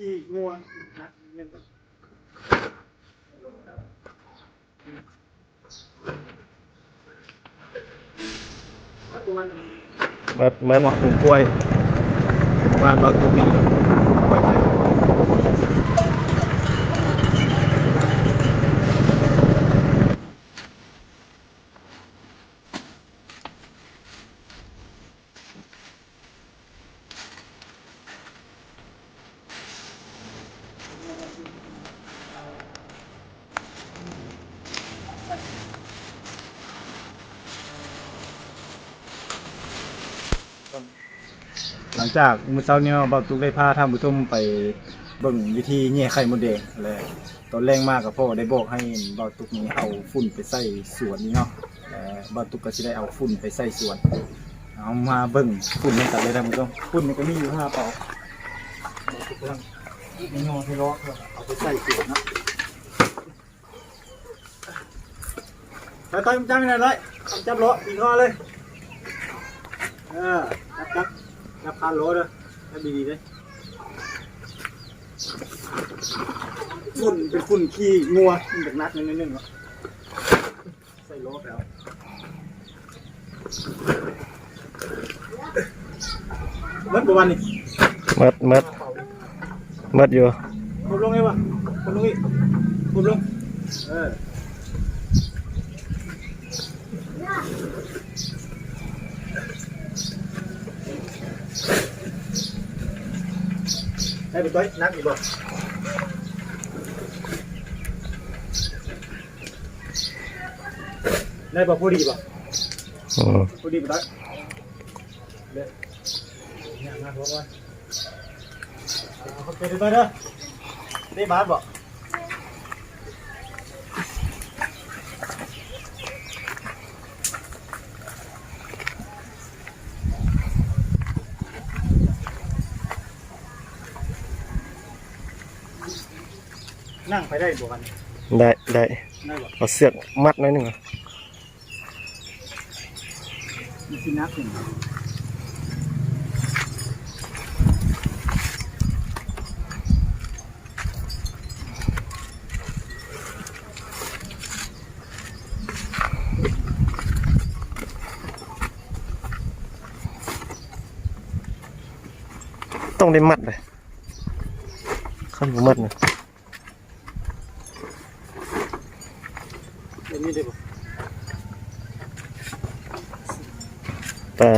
ขี้งัวนะมัดหัวปลูกกล้วยบ้านเราตรงนี้หลังจากมื้อเช้านี้เบาตุกได้พาท่านผู้ชมไปเบิ่งวิธีแย่ไข่มดแดงและตอนแรกมากกับพ่อได้บอกให้เบาตุกนี้เอาฝุ่นไปใส่สวนนี่เนาะเบาตุกก็สิได้เอาฝุ่นไปใส่สวนเอามาเบิ่งฝุ่นกันเลยท่านผู้ชมฝุ่นนี่ก็มีอยู่5 เปาทุกเรื่องมีงอที่ล้อเอาไปใส่สวนนะไปต้อยจังนี่เลยจับล้อปีงอเลยจับคานล้อเลยจับดีๆเลยฝุ่นเป็นฝุ่นขี้งัวมันจากนัดนิดนึงใส่ล้อแล้วมัดประมาณนี้มัดอยู่กดลงไงวะกดลงอีกกดลงได้ไปต้อยนักอีกบ่ได้บ่พอดีบ่พอดีไปต้อยเด็ดเนี่ยมาหัวก่อนเอาไปต้อยเด้อได้บาทบ่นั่งไปได้บ่กันได้เอาเสือกมัดหน่อยนึงมีสินักหนึ่งต้องได้มัดเลยขั้นบ่มัดนะแต่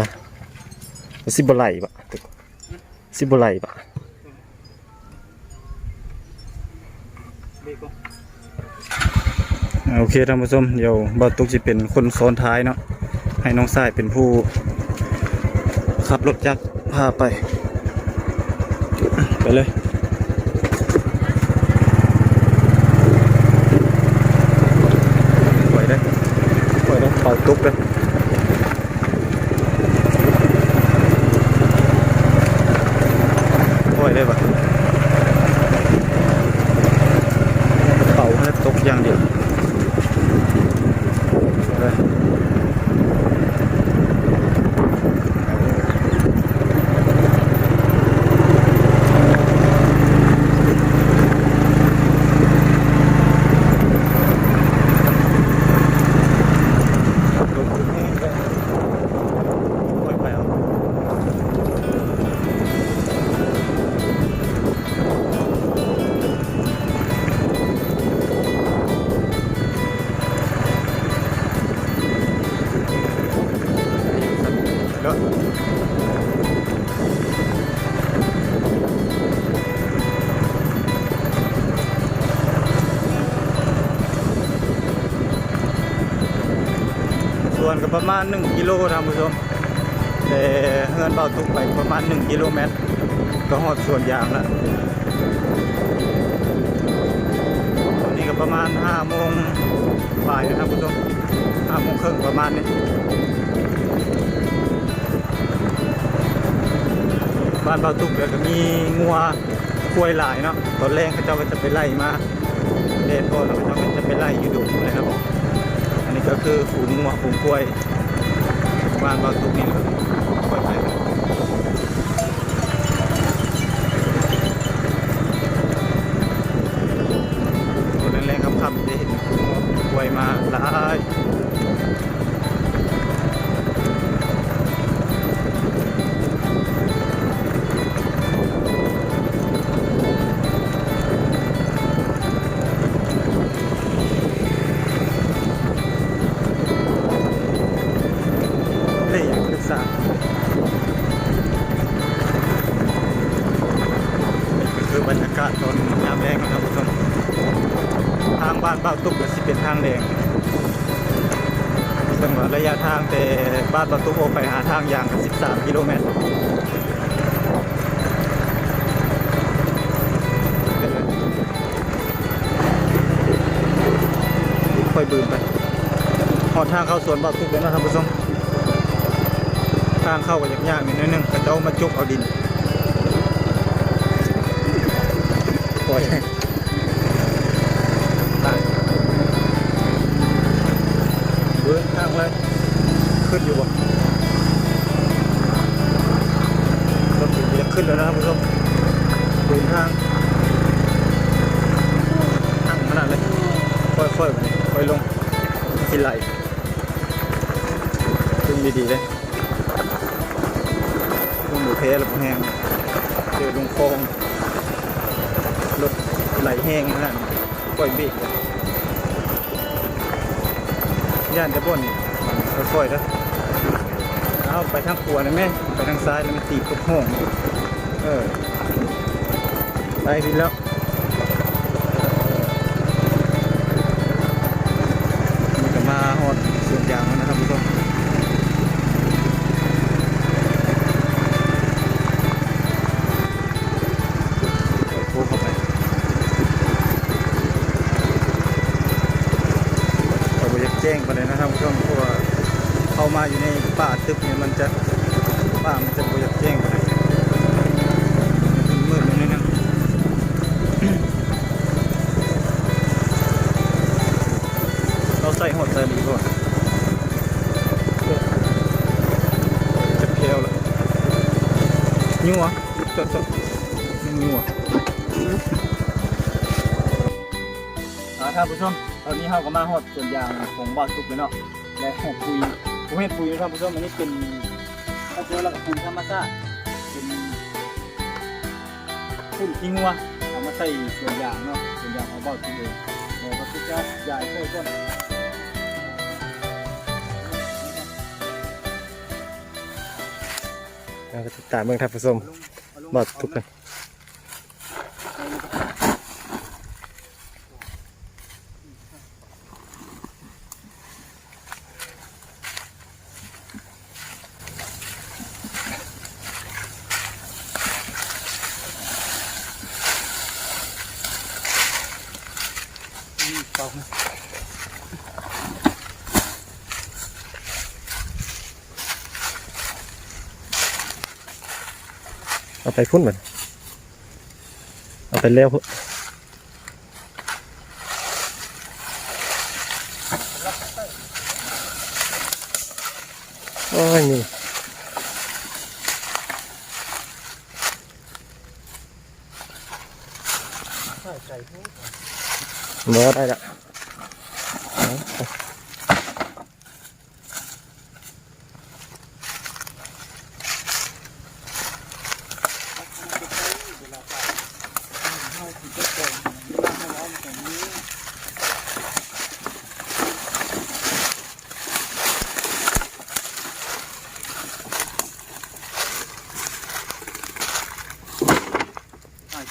สิบไหลปะสิบไหลปะโอเคท่านผู้ชมเดี๋ยวบ่าวตุ๊กจะเป็นคนซ้อนท้ายเนาะให้น้องสายเป็นผู้ขับรถจักรพาไปเลยปล่อยได้บ่าวตุ๊กเลยได้ปะเป่าให้ตกอย่างเดียวเลยส่วนก็ประมาณ1 กิโลท่านผู้ชมแต่เงินเบาตุกไปประมาณ1 กิโลเมตรก็หอดส่วนยางแล้วตอนนี้ก็ประมาณ5 โมงบ่ายนะครับผู้ชม5 โมงครึ่งประมาณนี้บ้านเบาตุกเดี๋ยวก็มีงัวกล้วยหลายเนาะตอนแรกเขาเจ้าก็จะไปไล่มาเด็ดก่อนแล้วเขาเจ้าก็จะไปไล่อยู่ดูเลยครับอันนี้ก็คือฝูงงัวฝูงกล้วยบ้านเบาตุกนี่ปล่อยไป คือบรรยากาศตอนยามแรงนะครับท่านผู้ชมทางบ้านเบ้าตุ๊กก็สิเป็นทางแดงซึ่งว่าระยะทางแต่บ้านเบ้าตุ๊กออกไปหาทางอย่างกัน13 กิโลเมตรค่อยบืนไปหอดทางเข้าสวนเบ้าตุ๊กเลยนะท่านผู้ชมทางเข้าก็ยากๆนิดนึงกระเจ้ามาจุกเอาดินปล่อยเดินทางเลยขึ้นอยู่บ่รถถึงจะขึ้นแล้วนะครับผู้ชมเดินทางขนาดเลยค่อยๆไปค่อยลงสิไหลดึงดีๆเลยลงหมูเทแล้วแห้งเจอลงคลองรถไหลแห้งนะปล่อยเบรกเลยย่านจะบ่นค่อยๆนะเอาไปทางขวานะแม่ไปทางซ้ายแล้วมันตีตกห้องไปดีแล้วมันก็มาฮอดสวนยางแล้วนะครับผู้ชมแจ้งไปเลยนะครับผู้ชมเพราะว่าเข้ามาอยู่ในป่าทึบเนี่ยมันจะป่ามันจะบ่อยากแจ้งไปเลยมืดนิดนึงเราใส่หดใส่ดีก่อนจะเพลวแล้วยั่วจดยั่วท่านผู้ชมตอนนี้เราก็มาฮอดส่วนยางของบ้านตุ๊กเลยเนาะและปุ๋ยผมเห็นปุ๋ยนะครับผู้ชมอันนี้เป็นถ้าเจอแล้วกับปุ๋ยธรรมชาติเป็นปุ๋ยขี้งัวเอามาใส่ส่วนยางเนาะส่วนยางของบ้านตุ๊กเองแล้วก็ตุ๊กจะใหญ่ใส่ก้นเราจะติดตามเมืองท่านผู้ชมบ้านตุ๊กกันเอาไปพุ่นมันเอาไปเลี้ยวโอ้ยนี่หมอได้ละ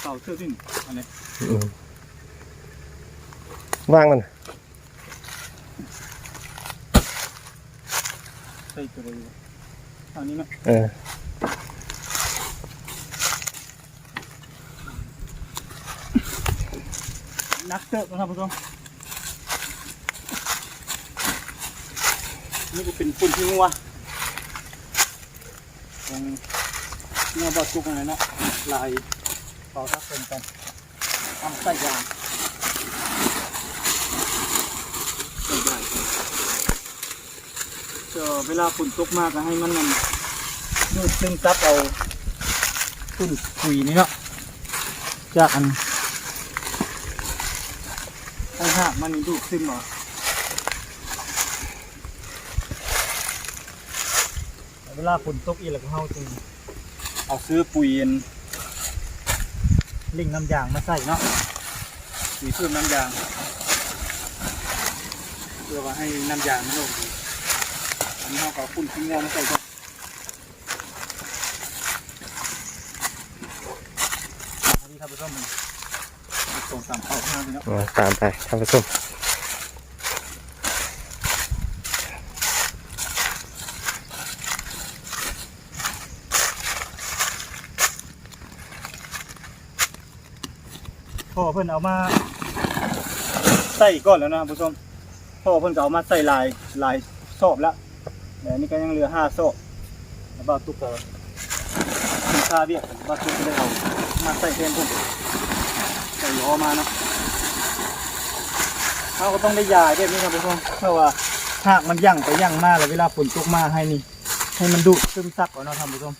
เต่าเชื่อดิ้นอะไรว่างมันใส่ตัวเลยอันนี้นะนักเตะนะครับผู้ชมนี่ก็เป็นฝุ่นที่งัวตรงเนื้อบอดจุกอะไรนะลายเป่าทักเป็นกันทำใส่ยางใส่ใหญ่เวลาฝุ่นตกมากก็ให้มันดูดซึมซับเอาฝุ่นปุ๋ยนี่เนาะจากอันให้หากมันดูดซึมออกเวลาฝุ่นตกอีกแล้วก็เฮาจึงเอาซื้อปุ๋ยลิงน้ำยางมาใส่เนาะปุ๋ยเพิ่มน้ำยางเพื่อว่าให้น้ำยางมันลงอันนี้เราก็ฝุ่นทิ้งงอมาใส่ก่อนท ท่านผู้ชมส่งตามเข้าข้างพี่เนาะ ตามไปท่านผู้ชม พ่อเพิ่นเอามาใส่ก่อนแล้วนะท่านผู้ชมพ่อเพิ่นก็เอามาใส่ลายซอบแล้วแต่นี่ก็ยังเหลือ5ซอบแล้วบ่าวตุ๊กก็คุณค่าเวียกบ่าวตุ๊กก็ได้เอามาใส่แทนเพิ่นใส่ล้อมาเนาะเขาก็ต้องได้ยาแบบนี้ท่านผู้ชมเพราะว่าหากมันยั่งไปยั่งมาแล้วเวลาฝนตกมาให้นี่ให้มันดูดซึมซับเอาเนาะท่านผู้ชม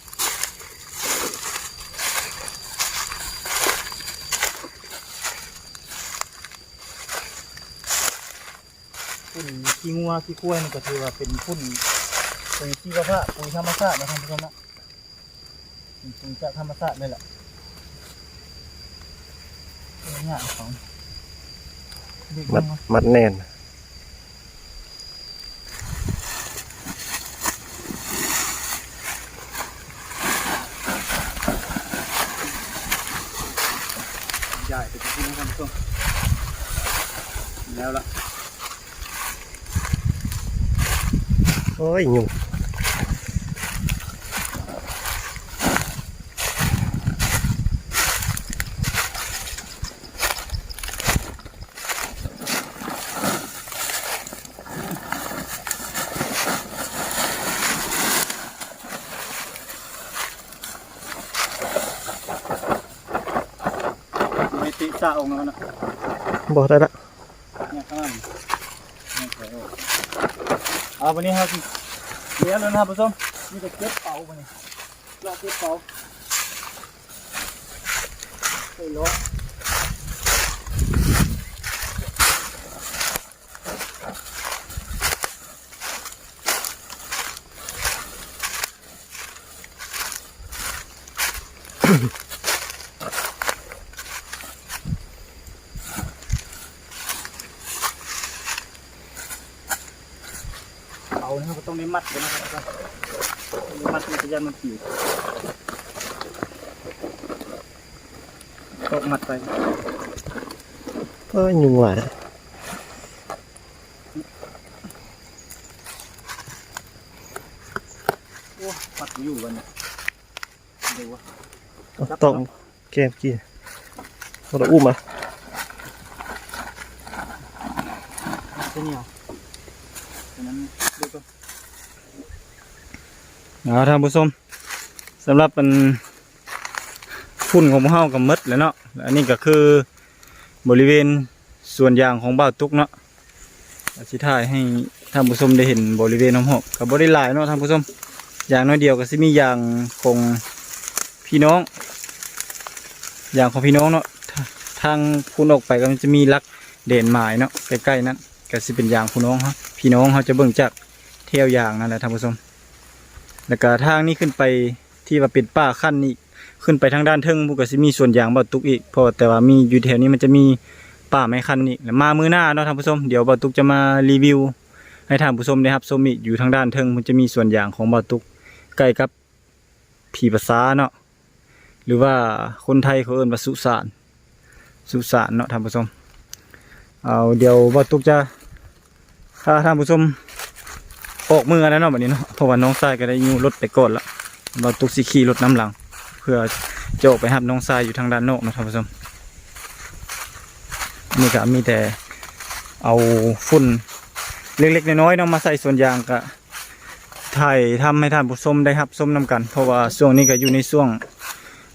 ฝุ่นขี้งัวขี้กล้วยนี่ก็ถือว่าเป็นฝุ่นปุ๋ยชีวภาพปุ๋ยธรรมชาตินะท่านผู้ชมนะเป็นปุ๋ยจากธรรมชาตินี่แหละเป็นอย่างของเด็ก มัดแน่นใหญ่ไปที่นี่ท่านผู้ชมแล้วล่ะ โอ้ยยุ่งไม่ติดซาองค์แล้วนะ บอกได้ละ เนี่ยข้างล่างนี่ใส่ออกเอาวันนี้ครับเลี้ยงแล้วนะครับผู้ชมนี่จะเก็บเป๋าไปนี่รอบเก็บเป๋าใส่ล้อเป๋านะครับก็ต้องได้มัดเลยนะครับมัดมันจะยันมันผิวตกมัดไป โอ้ยยุ่งว่ะ โอ้มัดอยู่กันเนี่ยเดี๋ยววะ ต้องแก้มกี้เราอุ้มอ่ะ เส้นเหนียวฉะนั้นดูก่อนท่านผู้ชมสำหรับเป็นฝุ่นของพวกเฮากับมดแล้วเนาะอันนี้ก็คือบริเวณส่วนยางของบ่าวตุกเนาะอธิถ่ายให้ท่านผู้ชมได้เห็นบริเวณน้ำหอกกับบริหลายเนาะท่านผู้ชมอย่างน้อยเดียวก็สิมียางของพี่น้องอย่างของพี่น้องเนาะทางพุ่นออกไปก็จะมีลักเด่นหมายเนาะใกล้ๆนั้นก็สิเป็นยางพี่น้องเขาจะเบิ่งจากเที่ยวยางนั่นแหละท่านผู้ชมแล้วก็ทางนี้ขึ้นไปที่ว่าเป็นป่าขั้นนี้ขึ้นไปทางด้านเทิงบุกก็สิมีส่วนยางบ่าวตุกอีกเพราะแต่ว่ามีอยู่แถวนี้มันจะมีป่าไม้ขั้นนี้แล้วมามื้อหน้าเนาะท่านผู้ชมเดี๋ยวบ่าวตุกจะมารีวิวให้ท่านผู้ชมได้ครับชมอีกอยู่ทางด้านเทิงมันจะมีส่วนยางของบ่าวตุกใกล้กับผีภาษาเนาะหรือว่าคนไทยเขาเอิ้นว่าสุสานเนาะท่านผู้ชมเอาเดี๋ยวบ่าวตุกจะพาท่านผู้ชมออกมือแล้วเนาะแบบนี้เนาะเพราะว่าน้องทรายก็ได้ยูรถไปก่อนละบ่าวตุกสิขี่รถน้ำหลังเพื่อจะออกไปหับน้องทรายอยู่ทางด้านนอกนะท่านผู้ชมนี่ก็มีแต่เอาฝุ่นเล็กๆน้อยๆเนาะมาใส่ส่วนยางก็ถ่ายทำให้ท่านผู้ชมได้รับชมนำกันเพราะว่าช่วงนี้ก็อยู่ในช่วง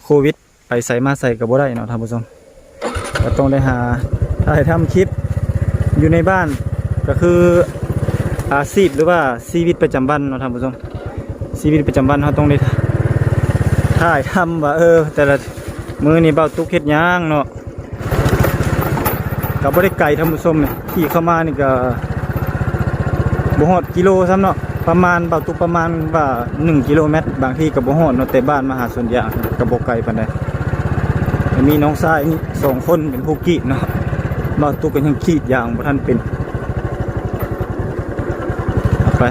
โควิดไปใส่มาใส่ก็บ่ได้เนาะท่านผู้ชมก็ต้องได้หาถ่ายทำคลิปอยู่ในบ้านก็คืออาชีพหรือว่าชีวิตประจำวันเนาะท่านผู้ชมชีวิตประจำวันเขาต้องได้ถ่ายทำว่าแต่ละมือนี่เบาตุกเฮ็ดย่างเนาะกับ่ได้ไก่ท่านผู้ชมเนี่ยที่เข้ามานี่ก็บ่ฮอดกิโลซ้ำเนาะประมาณเบาตุกประมาณว่า1 กิโลเมตรบางที่ก็บ่ฮอดเนาะแต่บ้านมาหาสวนยางก็บ่ไกลปานใดมีน้องชายนี่2 คนเป็นผู้กรีดเนาะเบาตุกก็ยังกรีดยางบ่ทันเป็นไป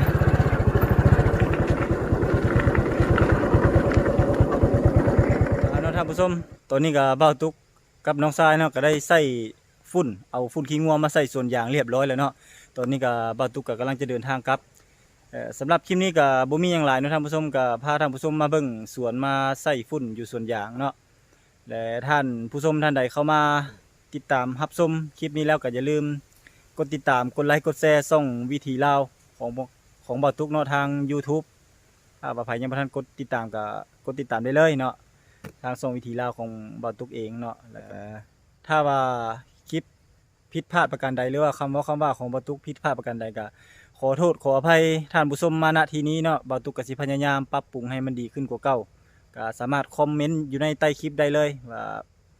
ท่านผู้ชมตอนนี้ก็บ่าวตุก กับน้องทรายเนาะก็ได้ใส่ฝุ่นเอาฝุ่นขี้งัวมาใส่ส่วนยางเรียบร้อยแล้วเนาะตอนนี้ก็บ่าวตุกก็กำลังจะเดินทางกลับสำหรับคลิปนี้ก็บ่มีหยังหลายเนาะท่านผู้ชมก็พาท่านผู้ชมมาเบิ่งสวนมาใส่ฝุ่นอยู่ส่วนยางเนาะและท่านผู้ชมท่านใดเข้ามาติดตามรับชมคลิปนี้แล้วก็อย่าลืมกดติดตามกดไลค์กดแชร์ช่องวิถีลาวของบ่าวตุกเนาะทาง YouTube ว่าใครยังบ่ทันกดติดตามก็กดติดตามได้เลยเนาะทางช่องวิถีลาวของบ่าวตุกเองเนาะแล้วก็ถ้าว่าคลิปผิดพลาดประการใดหรือว่าคำว่าของบ่าวตุกผิดพลาดประการใดก็ขอโทษขออภัยท่านผู้ชมมาณที่นี้เนาะบ่าวตุกก็สิพยายามปรับปรุงให้มันดีขึ้นกว่าเก่าก็สามารถคอมเมนต์อยู่ในใต้คลิปได้เลยว่า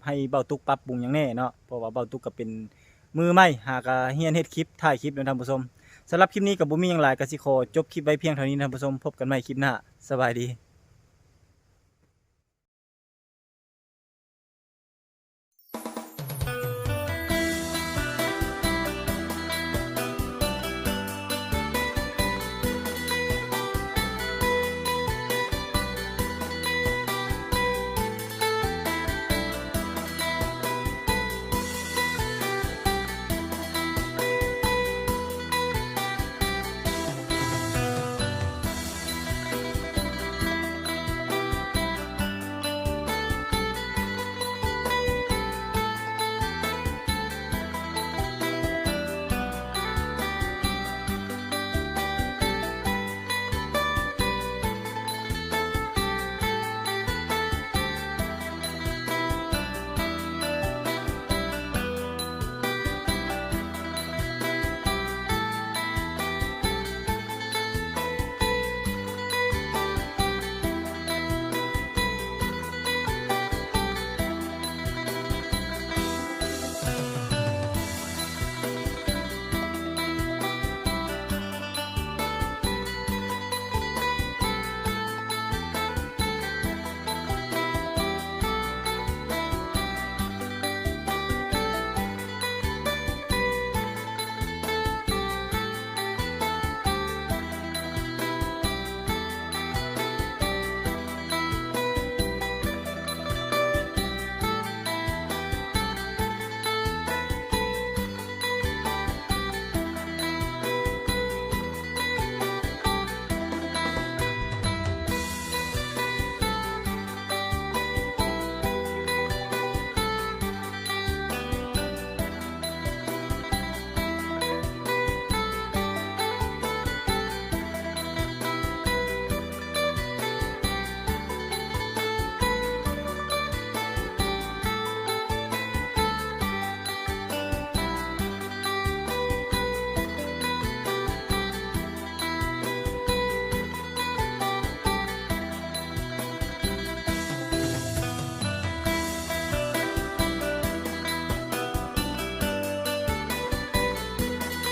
ให้บ่าวตุกปรับปรุงอย่างแน่เนาะเพราะว่าบ่าวตุกก็เป็นมือใหม่หากเฮียนเฮ็ดคลิปถ่ายคลิปเนาะท่านผู้ชมสำหรับคลิปนี้กับบุมีอย่างไรก็สิขอจบคลิปไว้เพียงเท่านี้ท่านผู้ชมพบกันใหม่คลิปหน้าสบายดี